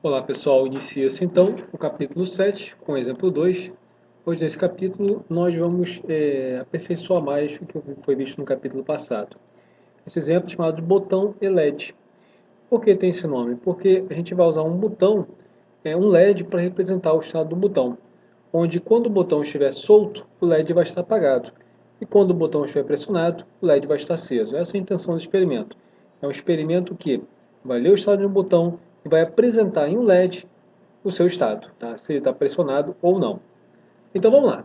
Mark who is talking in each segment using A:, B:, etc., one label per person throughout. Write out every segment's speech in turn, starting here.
A: Olá pessoal, inicia-se então o capítulo 7 com o exemplo 2. Hoje nesse capítulo nós vamos aperfeiçoar mais o que foi visto no capítulo passado. Esse exemplo é chamado de botão e LED. Por que tem esse nome? Porque a gente vai usar um botão, um LED para representar o estado do botão, onde quando o botão estiver solto, o LED vai estar apagado, e quando o botão estiver pressionado, o LED vai estar aceso. Essa é a intenção do experimento. É um experimento que vai ler o estado de um botão e vai apresentar em um LED o seu estado, tá? Se ele está pressionado ou não. Então vamos lá.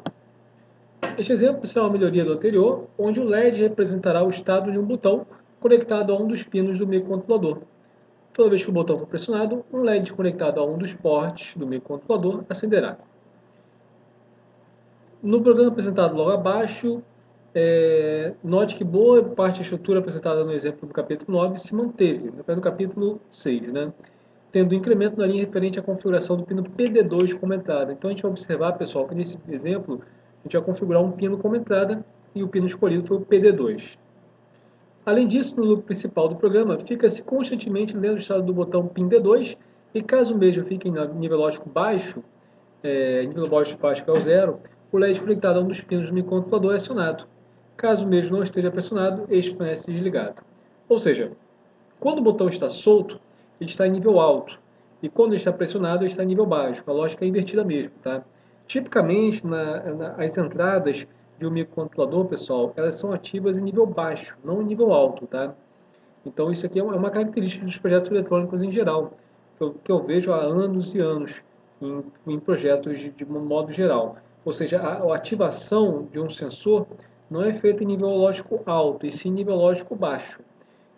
A: Este exemplo será uma melhoria do anterior, onde o LED representará o estado de um botão conectado a um dos pinos do microcontrolador. Toda vez que o botão for pressionado, um LED conectado a um dos ports do microcontrolador acenderá. No programa apresentado logo abaixo, note que boa parte da estrutura apresentada no exemplo do capítulo 9 se manteve, no capítulo 6, né? Tendo incremento na linha referente à configuração do pino PD2 como entrada. Então a gente vai observar, pessoal, que nesse exemplo a gente vai configurar um pino como entrada e o pino escolhido foi o PD2. Além disso, no loop principal do programa, fica-se constantemente lendo o estado do botão PIN D2 e caso o mesmo fique em nível lógico baixo, nível lógico baixo que é o zero, o LED conectado a um dos pinos do microcontrolador é acionado. Caso o mesmo não esteja pressionado, este permanece desligado. Ou seja, quando o botão está solto, ele está em nível alto. E quando ele está pressionado, ele está em nível baixo. A lógica é invertida mesmo, tá? Tipicamente, as entradas de um microcontrolador, pessoal, elas são ativas em nível baixo, não em nível alto, tá? Então, isso aqui é uma característica dos projetos eletrônicos em geral, que eu vejo há anos e anos em projetos de modo geral. Ou seja, a ativação de um sensor não é feita em nível lógico alto, e sim em nível lógico baixo.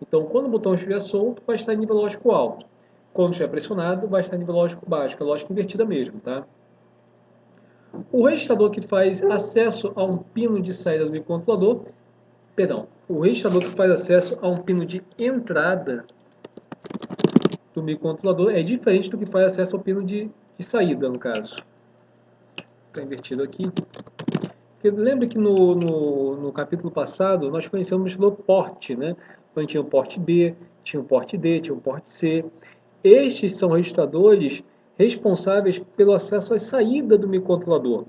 A: Então, quando o botão estiver solto, vai estar em nível lógico alto. Quando estiver pressionado, vai estar em nível lógico baixo, que é a lógica invertida mesmo, tá? O registrador que faz acesso a um pino de saída do microcontrolador, o registrador que faz acesso a um pino de entrada do microcontrolador é diferente do que faz acesso ao pino de saída, no caso. Está invertido aqui. Porque lembra que no capítulo passado nós conhecemos o registrador port, né? Então tinha o port B, tinha o port D, tinha o port C. Estes são registradores responsáveis pelo acesso à saída do microcontrolador.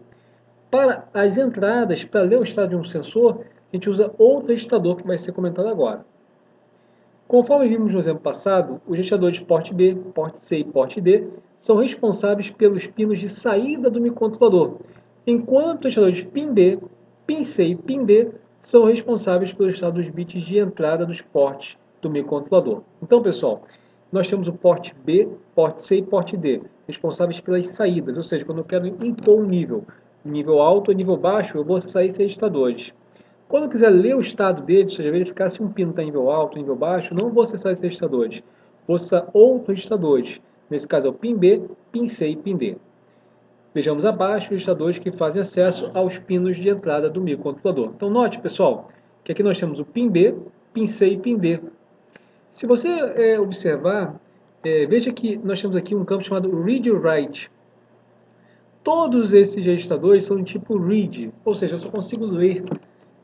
A: Para as entradas, para ler o estado de um sensor, a gente usa outro registrador que vai ser comentado agora. Conforme vimos no exemplo passado, os registradores port B, port C e port D são responsáveis pelos pinos de saída do microcontrolador, enquanto os registradores PIN B, PIN C e PIN D são responsáveis pelo estado dos bits de entrada dos ports do microcontrolador. Então, pessoal, nós temos o port B, port C e port D, responsáveis pelas saídas, ou seja, quando eu quero impor um nível alto ou nível baixo, eu vou acessar esses registradores. Quando eu quiser ler o estado dele, ou seja, verificar se um pino está em nível alto ou nível baixo, não vou acessar esses registradores. Vou acessar outros registradores. Nesse caso é o PIN B, PIN C e PIN D. Vejamos abaixo os registradores que fazem acesso aos pinos de entrada do microcontrolador. Então note, pessoal, que aqui nós temos o PIN B, PIN C e PIN D. Se você observar, veja que nós temos aqui um campo chamado Read e Write. Todos esses registradores são de tipo Read, ou seja, eu só consigo ler.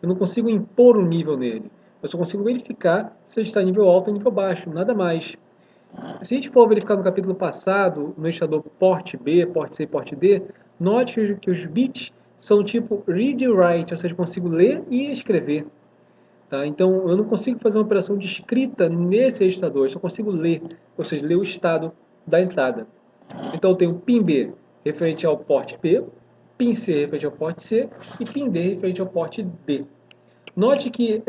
A: Eu não consigo impor um nível nele. Eu só consigo verificar se ele está em nível alto ou nível baixo, nada mais. Se a gente for verificar no capítulo passado, no registrador port B, port C e port D, note que os bits são tipo read e write, ou seja, eu consigo ler e escrever. Tá? Então, eu não consigo fazer uma operação de escrita nesse registrador, eu só consigo ler, ou seja, ler o estado da entrada. Então, eu tenho PIN B referente ao port B, PIN C referente ao port C e PIN D referente ao port D. Note que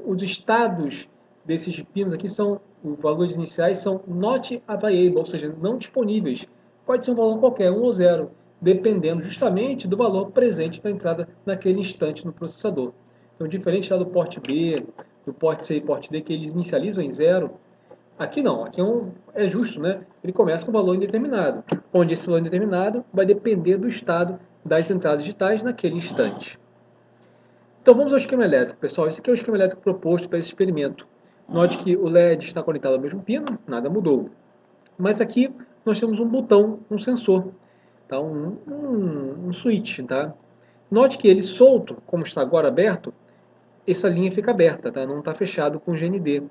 A: os estados desses pinos aqui são, os valores iniciais são not available, ou seja, não disponíveis. Pode ser um valor qualquer, 1 ou 0, dependendo justamente do valor presente na entrada naquele instante no processador. Então, diferente lá do port B, do port C e port D, que eles inicializam em 0, aqui não, aqui é justo, né? Ele começa com um valor indeterminado, onde esse valor indeterminado vai depender do estado das entradas digitais naquele instante. Então vamos ao esquema elétrico, pessoal. Esse aqui é o esquema elétrico proposto para esse experimento. Note que o LED está conectado ao mesmo pino, nada mudou. Mas aqui nós temos um botão, um sensor, tá? um switch. Tá? Note que ele solto, como está agora aberto, essa linha fica aberta, tá? Não está fechado com GND.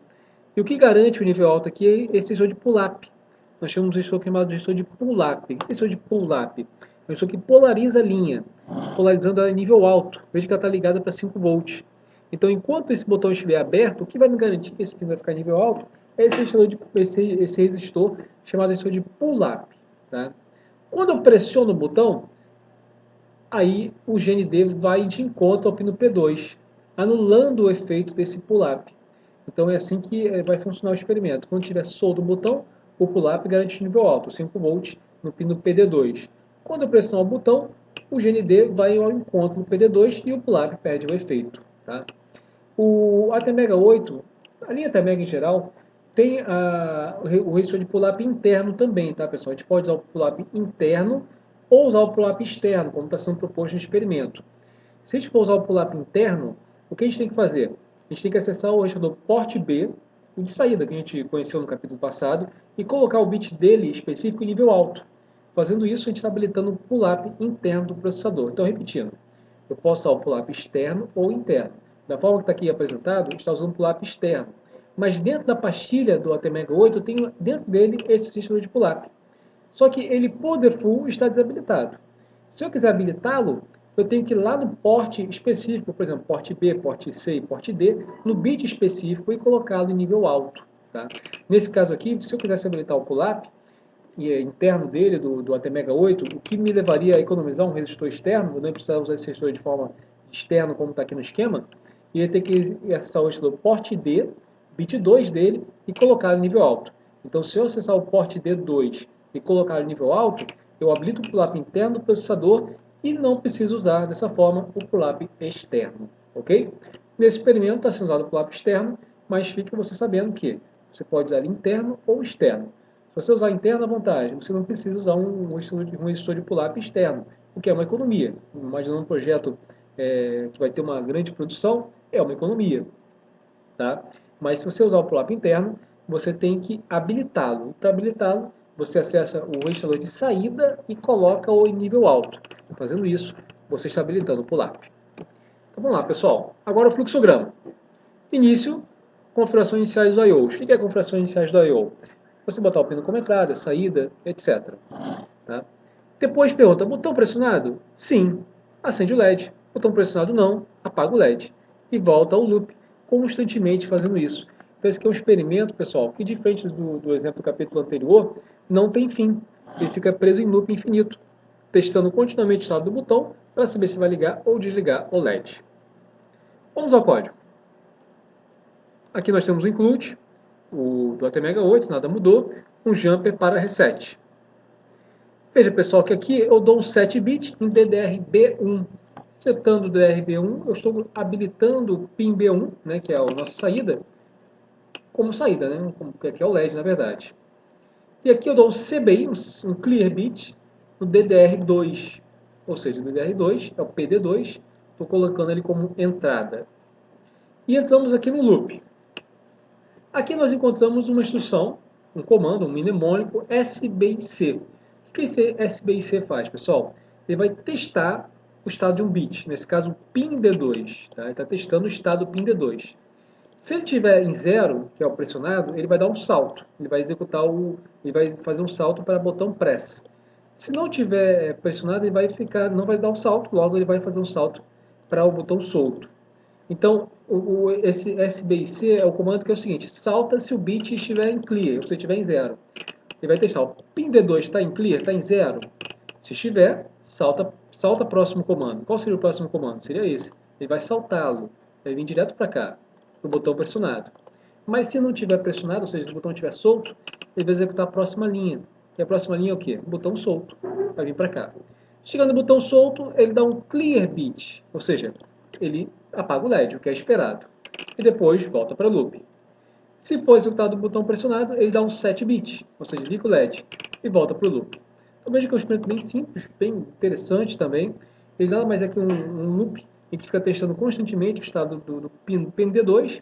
A: E o que garante o nível alto aqui é esse sensor de pull-up. nós temos um resistor chamado resistor de pull-up. O resistor de pull-up? É um resistor que polariza a linha, polarizando ela em nível alto. Veja que ela está ligada para 5 volts. Então, enquanto esse botão estiver aberto, o que vai me garantir que esse pino vai ficar em nível alto é esse resistor chamado resistor de pull-up. Tá? Quando eu pressiono o botão, aí o GND vai de encontro ao pino P2, anulando o efeito desse pull-up. Então é assim que vai funcionar o experimento. Quando tiver solto o botão, o pull-up garante nível alto, 5 volts no pino PD2. Quando eu pressionar o botão, o GND vai ao encontro do PD2 e o pull-up perde o efeito. Tá? O ATmega 8, a linha ATmega em geral, tem o resistor de pull-up interno também, tá, pessoal? A gente pode usar o pull-up interno ou usar o pull-up externo, como está sendo proposto no experimento. Se a gente for usar o pull-up interno, o que a gente tem que fazer? A gente tem que acessar o resistor port B, o de saída que a gente conheceu no capítulo passado, e colocar o bit dele específico em nível alto. Fazendo isso, a gente está habilitando o pull-up interno do processador. Então, repetindo, eu posso usar o pull-up externo ou interno. Da forma que está aqui apresentado, a gente está usando o pull-up externo. Mas dentro da pastilha do ATmega 8, eu tenho dentro dele esse sistema de pull-up. Só que ele, por default, está desabilitado. Se eu quiser habilitá-lo, eu tenho que ir lá no porte específico, por exemplo, porte B, porte C e porte D, no bit específico e colocá-lo em nível alto. Tá? Nesse caso aqui, se eu quisesse habilitar o pull-up interno dele, do ATmega 8, o que me levaria a economizar um resistor externo, eu não precisava usar esse resistor de forma externa, como está aqui no esquema, e ia ter que acessar o resistor porte D, bit 2 dele, e colocá-lo em nível alto. Então, se eu acessar o porte D2 e colocar em nível alto, eu habilito o pull-up interno do processador e não preciso usar dessa forma o pull-up externo, ok? Nesse experimento está sendo usado o pull-up externo, mas fique você sabendo que você pode usar interno ou externo. Se você usar interno à vontade, você não precisa usar um resistor de pull-up externo, o que é uma economia. Imaginando um projeto que vai ter uma grande produção, é uma economia. Tá? Mas se você usar o pull-up interno, você tem que habilitá-lo. Para habilitá-lo, você acessa o registrador de saída e coloca-o em nível alto. Fazendo isso, você está habilitando o pull-up. Então vamos lá, pessoal. Agora o fluxograma. Início, configurações iniciais do I/O. O que é configurações iniciais do I/O? Você botar o pino como entrada, saída, etc. Tá? Depois pergunta, botão pressionado? Sim. Acende o LED. Botão pressionado não, apaga o LED. E volta ao loop, constantemente fazendo isso. Então esse aqui é um experimento, pessoal, que diferente do exemplo do capítulo anterior, não tem fim. Ele fica preso em loop infinito, testando continuamente o estado do botão para saber se vai ligar ou desligar o LED. Vamos ao código. Aqui nós temos o include, do ATmega 8, nada mudou, um jumper para reset. Veja, pessoal, que aqui eu dou um set bit em DDR-B1. Setando o DDR-B1, eu estou habilitando o pin B1, né, que é a nossa saída, como saída, né, que é o LED, na verdade. E aqui eu dou um CBI, um clear bit, no DDR2. Ou seja, o DDR2 é o PD2, estou colocando ele como entrada. E entramos aqui no loop. Aqui nós encontramos uma instrução, um comando, um mnemônico SBIC. O que esse SBIC faz, pessoal? Ele vai testar o estado de um bit, nesse caso o PIN D2. Tá? Ele está testando o estado PIN D2. Se ele estiver em 0, que é o pressionado, ele vai dar um salto. Ele vai executar ele vai fazer um salto para o botão press. Se não tiver pressionado, ele vai ficar, não vai dar um salto, logo ele vai fazer um salto para o botão solto. Então, esse SBIC é o comando que é o seguinte, salta se o bit estiver em clear, ou se estiver em 0. Ele vai testar, o PIN D2 está em clear, está em 0? Se estiver, salta próximo comando. Qual seria o próximo comando? Seria esse. Ele vai saltá-lo, vai vir direto para cá, para o botão pressionado. Mas se não estiver pressionado, ou seja, se o botão estiver solto, ele vai executar a próxima linha. E a próxima linha é o quê? O botão solto, vai vir para cá. Chegando no botão solto, ele dá um clear bit, ou seja, ele apaga o LED, o que é esperado. E depois volta para o loop. Se for executado o botão pressionado, ele dá um set bit, ou seja, liga o LED e volta para o loop. Então veja que é um experimento bem simples, bem interessante também. Ele nada mais é que um loop em que fica testando constantemente o estado do pin D2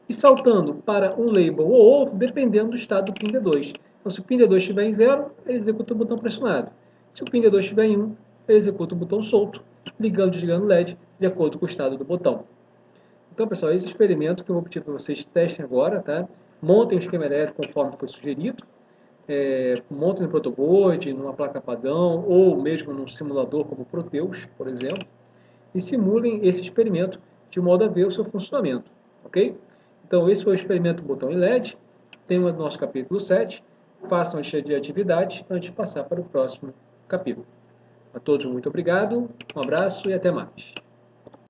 A: e saltando para um label ou outro, dependendo do estado do pin D2. Então se o pin D2 estiver em 0, ele executa o botão pressionado. Se o pin D2 estiver em 1, ele executa o botão solto, ligando e desligando o LED, de acordo com o estado do botão. Então, pessoal, esse experimento que eu vou pedir para vocês testem agora, tá? Montem o esquema elétrico conforme foi sugerido. montem no protoboard, numa placa padrão, ou mesmo num simulador como o Proteus, por exemplo, e simulem esse experimento de modo a ver o seu funcionamento, ok? Então, esse foi o experimento botão em LED, tem o nosso capítulo 7, façam a lista de atividades antes de passar para o próximo capítulo. A todos, muito obrigado, um abraço e até mais.